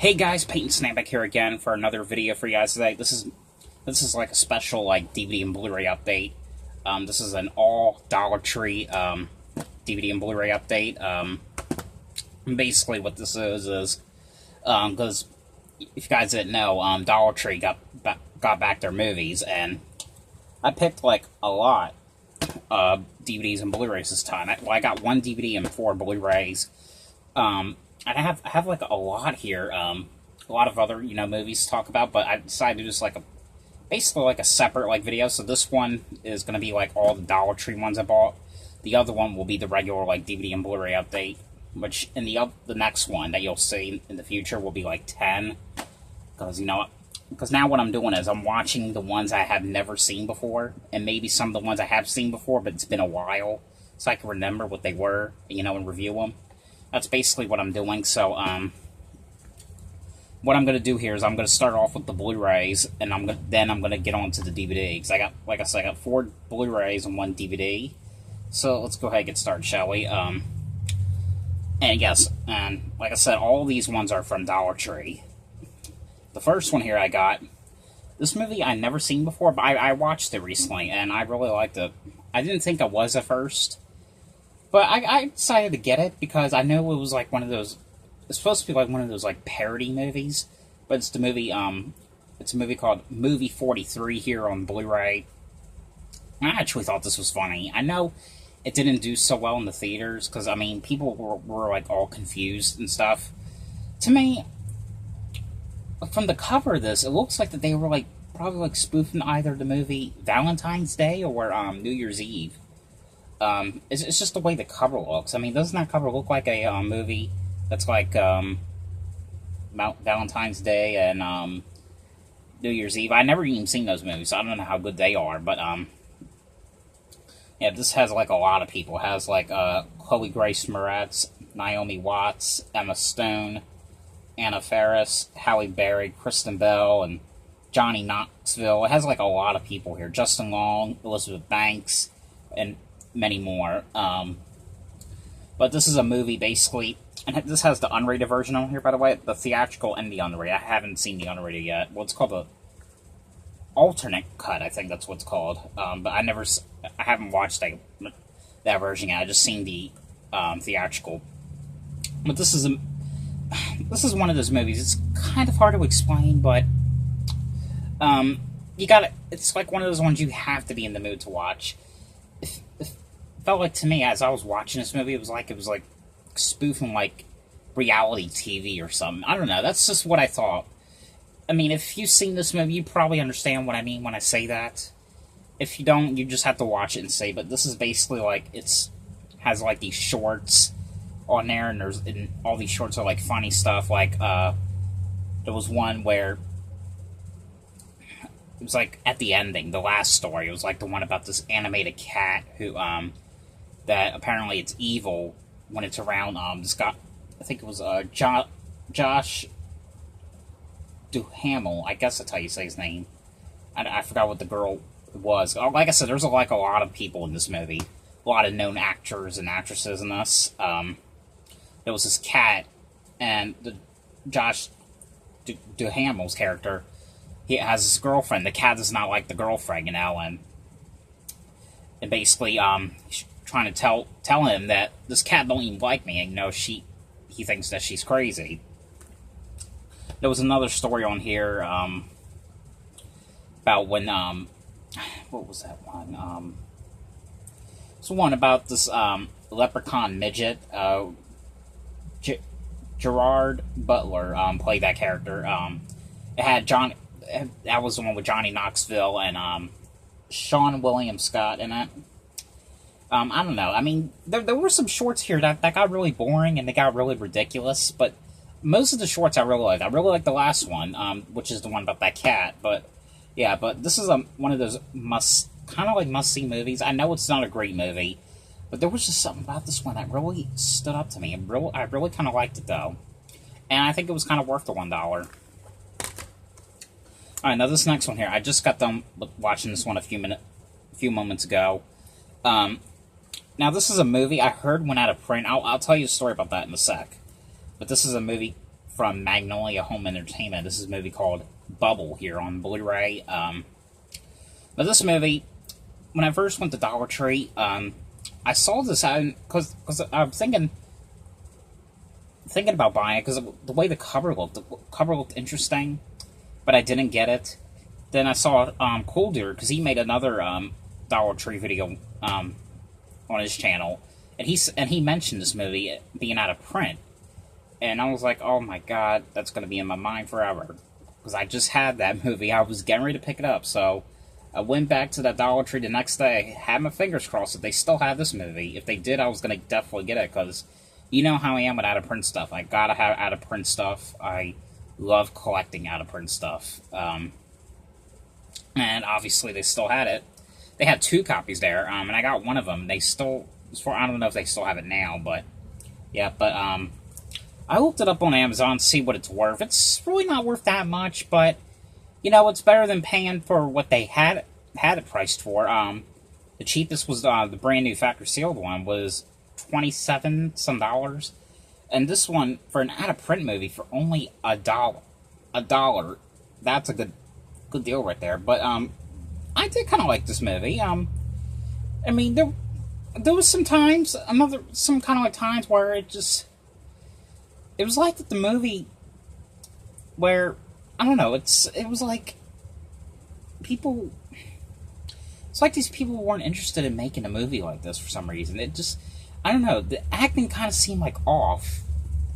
Hey guys, Peyton Snapback here again for another video for you guys today. This is like a special like DVD and Blu-ray update. This is an all Dollar Tree DVD and Blu-ray update. Basically what this is because if you guys didn't know, Dollar Tree got back their movies, and I picked like a lot of DVDs and Blu-rays this time. I got one DVD and 4 Blu-rays. I have like a lot here, a lot of other movies to talk about, but I decided to do just like basically like a separate like video. So this one is going to be like all the Dollar Tree ones I bought. The other one will be the regular like DVD and Blu-ray update, which in the next one that you'll see in the future will be like 10, because because now what I'm doing is I'm watching the ones I have never seen before, and maybe some of the ones I have seen before, but it's been a while, so I can remember what they were, and review them. That's basically what I'm doing. So, what I'm going to do here is I'm going to start off with the Blu-rays, and then I'm going to get on to the DVD. Because like I said, I got 4 Blu-rays and 1 DVD. So let's go ahead and get started, shall we? And yes, and like I said, all these ones are from Dollar Tree. The first one here I got, this movie I never seen before, but I watched it recently, and I really liked it. I didn't think I was at first. But I decided to get it because I know it was like one of those. It's supposed to be like one of those like parody movies, but it's the movie. It's a movie called Movie 43 here on Blu-ray. I actually thought this was funny. I know it didn't do so well in the theaters because people were like all confused and stuff. To me, from the cover of this, it looks like that they were like probably like spoofing either the movie Valentine's Day or New Year's Eve. It's just the way the cover looks. Doesn't that cover look like a movie that's like Valentine's Day and New Year's Eve? I never even seen those movies, so I don't know how good they are. But yeah, this has like a lot of people. It has like Chloe Grace Moretz, Naomi Watts, Emma Stone, Anna Faris, Halle Berry, Kristen Bell, and Johnny Knoxville. It has like a lot of people here. Justin Long, Elizabeth Banks, and many more. But this is a movie basically, and this has the unrated version on here, by the way, the theatrical and the unrated. I haven't seen the unrated yet. Well, it's called the alternate cut, I think that's what it's called. But I haven't watched that version yet. I just seen the theatrical. But this is one of those movies. It's kind of hard to explain, but it's like one of those ones you have to be in the mood to watch. Felt like to me as I was watching this movie, it was like spoofing like reality TV or something. I don't know. That's just what I thought. If you've seen this movie, you probably understand what I mean when I say that. If you don't, you just have to watch it and see. But this is basically like has like these shorts on there, and all these shorts are like funny stuff. Like there was one where it was like at the ending, the last story. It was like the one about this animated cat who that apparently it's evil when it's around this guy. I think it was Josh Duhamel. I guess that's how you say his name. I forgot what the girl was. Like I said, there's like a lot of people in this movie, a lot of known actors and actresses in this. There was this cat, and Josh Duhamel's character. He has this girlfriend. The cat is not like the girlfriend, and basically, he's trying to tell him that this cat don't even like me, and he thinks that she's crazy. There was another story on here about when what was that one? It's one about this leprechaun midget. Gerard Butler played that character. It had that was the one with Johnny Knoxville and Sean William Scott in it. I don't know. There were some shorts here that got really boring and they got really ridiculous, but most of the shorts I really liked. I really liked the last one, which is the one about that cat. But yeah, but this is one of those must-see movies. I know it's not a great movie, but there was just something about this one that really stood up to me. I really kind of liked it though, and I think it was kind of worth the $1. Alright, now this next one here, I just got done watching this one a few moments ago. Now this is a movie I heard went out of print. I'll tell you a story about that in a sec. But this is a movie from Magnolia Home Entertainment. This is a movie called Bubble here on Blu-ray. But this movie, when I first went to Dollar Tree, I saw this because I was thinking about buying it because the way the cover looked interesting, but I didn't get it. Then I saw Cool Dude, because he made another Dollar Tree video on his channel, and he mentioned this movie being out of print, and I was like, oh my god, that's going to be in my mind forever, because I just had that movie. I was getting ready to pick it up, so I went back to that Dollar Tree the next day, had my fingers crossed that they still had this movie. If they did, I was going to definitely get it, because you know how I am with out-of-print stuff. I gotta have out-of-print stuff. I love collecting out-of-print stuff. And obviously they still had it. They had 2 copies there, and I got one of them. They still, I don't know if they still have it now, but yeah. But I looked it up on Amazon to see what it's worth. It's really not worth that much, but you know, it's better than paying for what they had it priced for. The cheapest was the brand new factory sealed one was $27 some, and this one for an out of print movie for only $1. That's a good deal right there. But I did kind of like this movie. I mean, there was some times, some kind of like times where it was like the movie where, I don't know, it was like people, it's like these people weren't interested in making a movie like this for some reason. It just, I don't know, the acting kind of seemed like off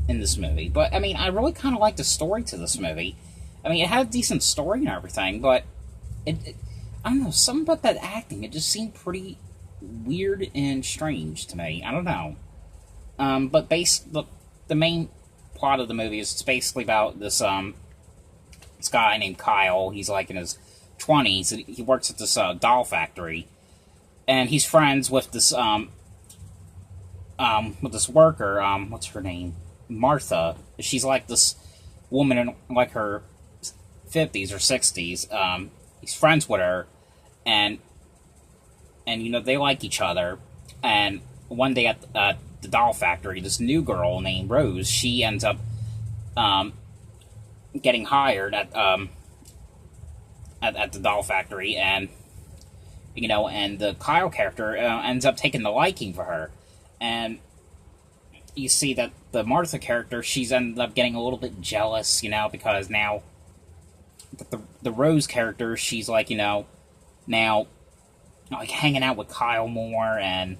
in this movie. But I mean, I really kind of liked the story to this movie. I mean, it had a decent story and everything, but I don't know, something about that acting, it just seemed pretty weird and strange to me. I don't know. But the main plot of the movie is it's basically about this guy named Kyle. He's like in his 20s. And he works at this doll factory, and he's friends with this worker. What's her name? Martha. She's like this woman in like her 50s or 60s. He's friends with her, and you know, they like each other. And one day at the doll factory, this new girl named Rose, she ends up getting hired at the doll factory, and you know, and the Kyle character ends up taking the liking for her, and you see that the Martha character, she's ended up getting a little bit jealous, you know, because now the Rose character, she's like, you know, now like hanging out with Kyle more, and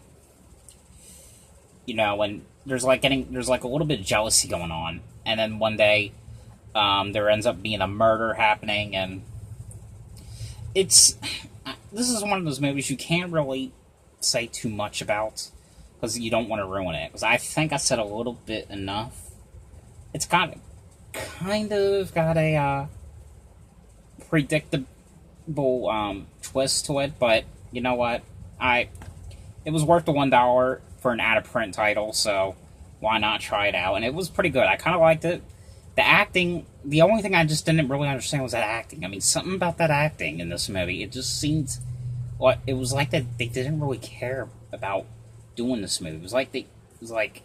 you know, and there's like a little bit of jealousy going on, and then one day there ends up being a murder happening, and this is one of those movies you can't really say too much about because you don't want to ruin it, because I think I said a little bit enough. It's kind of got a predictable twist to it, but you know what? It was worth the $1 for an out-of-print title, so why not try it out? And it was pretty good. I kind of liked it. The acting, the only thing I just didn't really understand was that acting. I mean, something about that acting in this movie, it just seemed like, it was like that they didn't really care about doing this movie. It was like,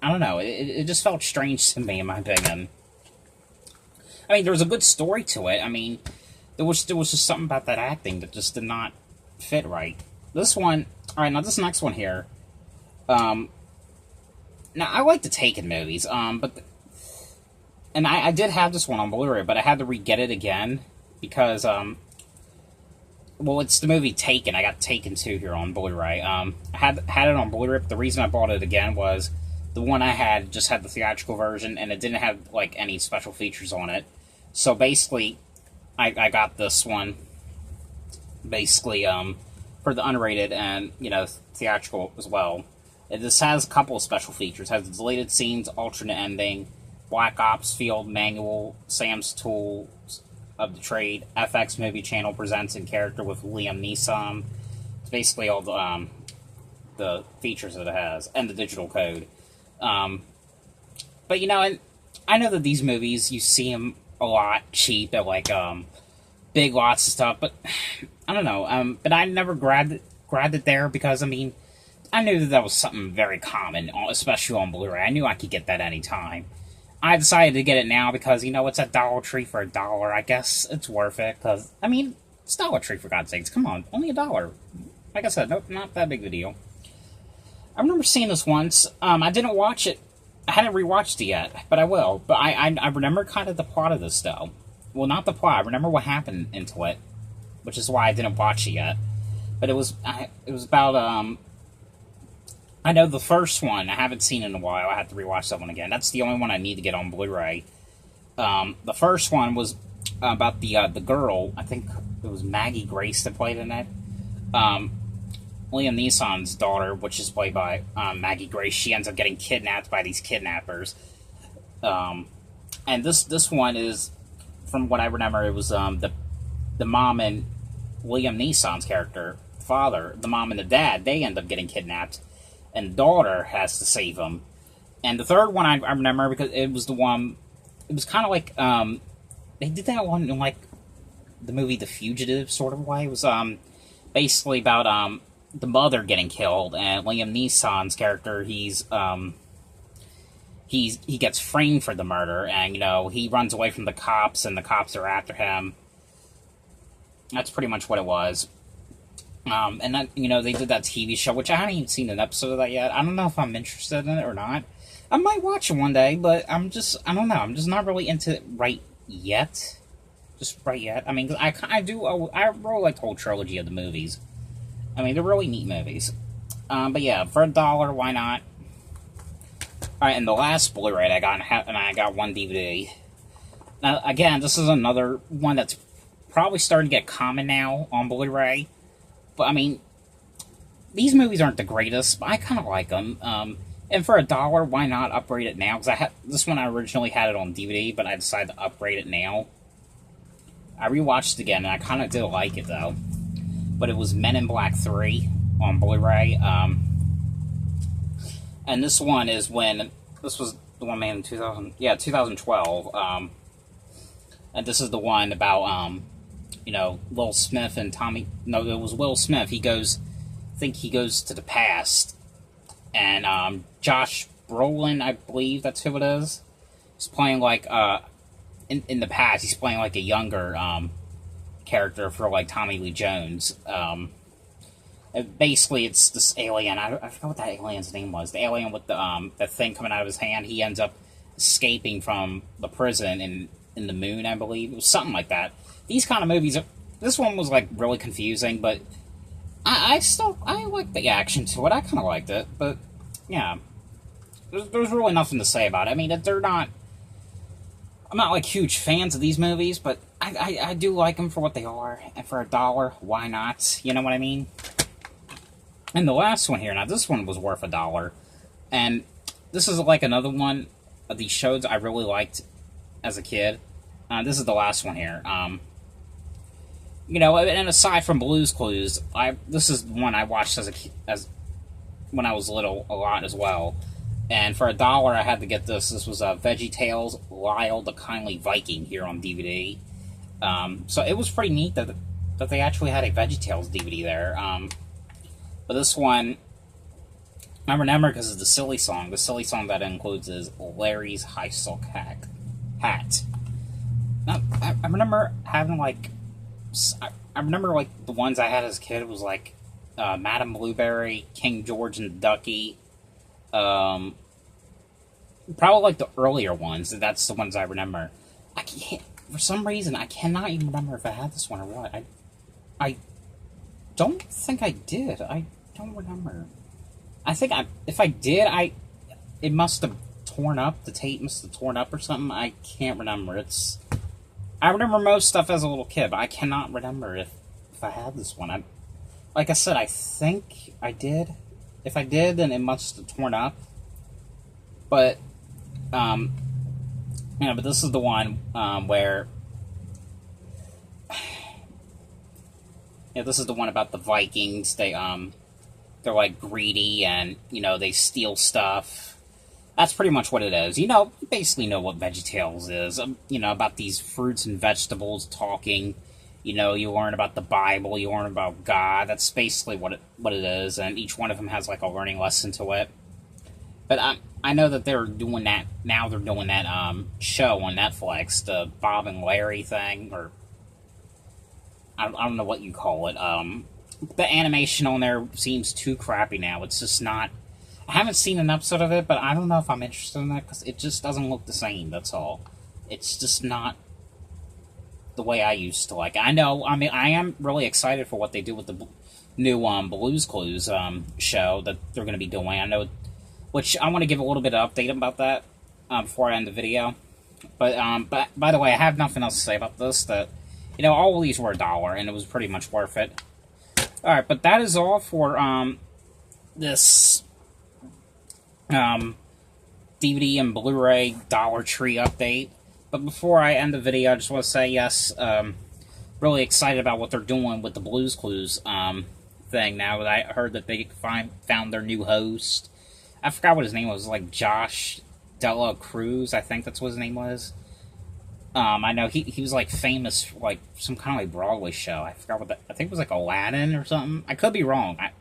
I don't know, it just felt strange to me, in my opinion. I mean, there was a good story to it. I mean, there was just something about that acting that just did not fit right. This one, alright, now this next one here, now I like the Taken movies, and I did have this one on Blu-ray, but I had to re-get it again, because, well, it's the movie Taken. I got Taken 2 here on Blu-ray. I had it on Blu-ray, but the reason I bought it again was the one I had just had the theatrical version, and it didn't have, like, any special features on it. So basically, I got this one, basically, for the unrated and, you know, theatrical as well. This has a couple of special features. It has deleted scenes, alternate ending, Black Ops Field Manual, Sam's Tools of the Trade, FX Movie Channel presents in character with Liam Neeson. It's basically all the features that it has, and the digital code. But, you know, I know that these movies, you see them a lot cheap at, like, Big Lots and stuff, but I don't know. But I never grabbed it there because, I mean, I knew that was something very common, especially on Blu-ray. I knew I could get that anytime. I decided to get it now because, you know, it's at Dollar Tree for $1. I guess it's worth it, because, I mean, it's Dollar Tree, for God's sakes. Come on, only $1. Like I said, nope, not that big of a deal. I remember seeing this once. I didn't watch it. I hadn't rewatched it yet, but I will. But I remember kind of the plot of this, though. Well, not the plot. I remember what happened into it, which is why I didn't watch it yet. But it was about, I know the first one I haven't seen in a while. I have to rewatch that one again. That's the only one I need to get on Blu-ray. The first one was about the girl. I think it was Maggie Grace that played in it. Liam Neeson's daughter, which is played by Maggie Grace, she ends up getting kidnapped by these kidnappers. And this one is, from what I remember, it was the mom and Liam Neeson's character, father, the mom and the dad, they end up getting kidnapped, and the daughter has to save them. And the third one I remember because it was the one, it was kind of like, they did that one in like the movie The Fugitive sort of way. It was basically about the mother getting killed, and Liam Neeson's character, he gets framed for the murder, and, you know, he runs away from the cops, and the cops are after him. That's pretty much what it was. And then, you know, they did that TV show, which I haven't even seen an episode of that yet. I don't know if I'm interested in it or not. I might watch it one day, but I don't know, I'm just not really into it right yet. Just right yet. I mean, I really like the whole trilogy of the movies. I mean, they're really neat movies. But yeah, for $1, why not? Alright, and the last Blu-ray I got, and I got one DVD. Now, again, this is another one that's probably starting to get common now on Blu-ray. But, I mean, these movies aren't the greatest, but I kind of like them. And for $1, why not upgrade it now? Because this one I originally had it on DVD, but I decided to upgrade it now. I rewatched it again, and I kind of did like it, though. But it was Men in Black 3 on Blu-ray. And this one is when, this was the one made in 2012. And this is the one about, you know, Will Smith and Tommy, no, it was Will Smith. He goes, I think he goes to the past. And, Josh Brolin, I believe that's who it is. He's playing, like, in the past, he's playing, like, a younger, character for, like, Tommy Lee Jones. Basically, it's this alien. I forgot what that alien's name was. The alien with the thing coming out of his hand. He ends up escaping from the prison in the moon, I believe. It was something like that. These kind of movies, this one was, like, really confusing, but I like the action to it. I kind of liked it, but, yeah. There's really nothing to say about it. I mean, they're not... I'm not, like, huge fans of these movies, but I do like them for what they are, and for $1, why not? You know what I mean? And the last one here, now this one was worth $1, and this is, like, another one of these shows I really liked as a kid. This is the last one here. You know, and aside from Blue's Clues, this is one I watched as when I was little a lot as well. And for $1, I had to get this. This was VeggieTales, Lyle the Kindly Viking here on DVD. So it was pretty neat that they actually had a VeggieTales DVD there. But this one, I remember because of the silly song. The silly song that it includes is Larry's High Silk Hat. Now, I remember having, like... I remember, like, the ones I had as a kid. It was, like, Madame Blueberry, King George and the Ducky. Probably, like, the earlier ones. That's the ones I remember. I can't... For some reason, I cannot even remember if I had this one or what. I don't think I did. I don't remember. I think if I did, it must have torn up. The tape must have torn up or something. I can't remember. I remember most stuff as a little kid, but I cannot remember if I had this one. Like I said, I think I did. If I did, then it must have torn up. But, yeah, but this is the one, where... Yeah, this is the one about the Vikings. They're, like, greedy and, you know, they steal stuff. That's pretty much what it is. You know, you basically know what VeggieTales is. You know, about these fruits and vegetables talking. You know, you learn about the Bible, you learn about God. That's basically what it is, and each one of them has, like, a learning lesson to it. But I know that they're doing that now. They're doing that show on Netflix, the Bob and Larry thing, or I don't know what you call it. The animation on there seems too crappy now. It's just not. I haven't seen an episode of it, but I don't know if I'm interested in that because it just doesn't look the same. That's all. It's just not the way I used to like. I know. I mean, I am really excited for what they do with the new Blue's Clues show that they're going to be doing. I know, which I want to give a little bit of update about that before I end the video. But by the way, I have nothing else to say about this. That all of these were $1, and it was pretty much worth it. All right, but that is all for this DVD and Blu-ray Dollar Tree update. But before I end the video, I just want to say yes, really excited about what they're doing with the Blue's Clues thing. Now that I heard that they found their new host, I forgot what his name was, like Josh Dela Cruz, I think that's what his name was. I know he was like famous for like some kind of like Broadway show. I forgot what I think it was like Aladdin or something. I could be wrong. I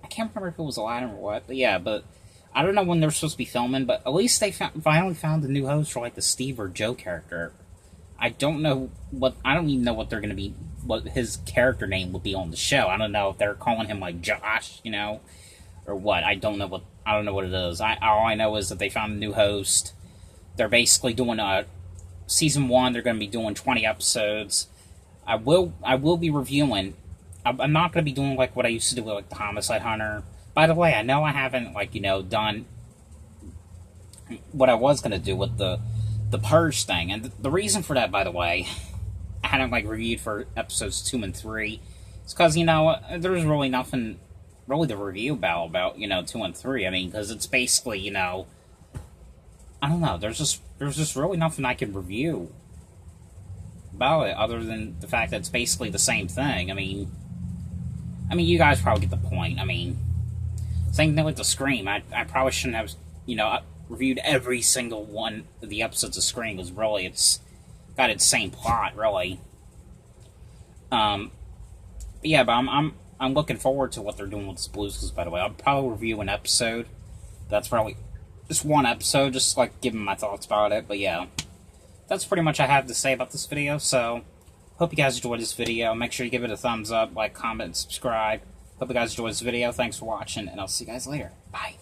can't remember if it was Aladdin or what. But yeah, but I don't know when they're supposed to be filming. But at least they finally found a new host for like the Steve or Joe character. I don't know what. I don't even know what they're gonna be. What his character name would be on the show. I don't know if they're calling him like Josh, or what. I don't know what. I don't know what it is. All I know is that they found a new host. They're basically doing Season 1, they're going to be doing 20 episodes. I will be reviewing. I'm not going to be doing like what I used to do with like the Homicide Hunter. By the way, I know I haven't done what I was going to do with the Purge thing. And the reason for that, by the way, I hadn't reviewed for episodes 2 and 3. It's because, there's really nothing really to review about 2 and 3. I mean, because it's basically, I don't know, there's just really nothing I can review about it other than the fact that it's basically the same thing. I mean, you guys probably get the point. I mean, same thing with the Scream. I probably shouldn't have, reviewed every single one of the episodes of Scream, because really it's got its same plot, really. But yeah, but I'm looking forward to what they're doing with this Blue's Clues, by the way. I'll probably review an episode. That's probably just one episode, just giving my thoughts about it. But yeah, that's pretty much I have to say about this video. So, hope you guys enjoyed this video. Make sure you give it a thumbs up, like, comment, and subscribe. Hope you guys enjoyed this video. Thanks for watching, and I'll see you guys later. Bye.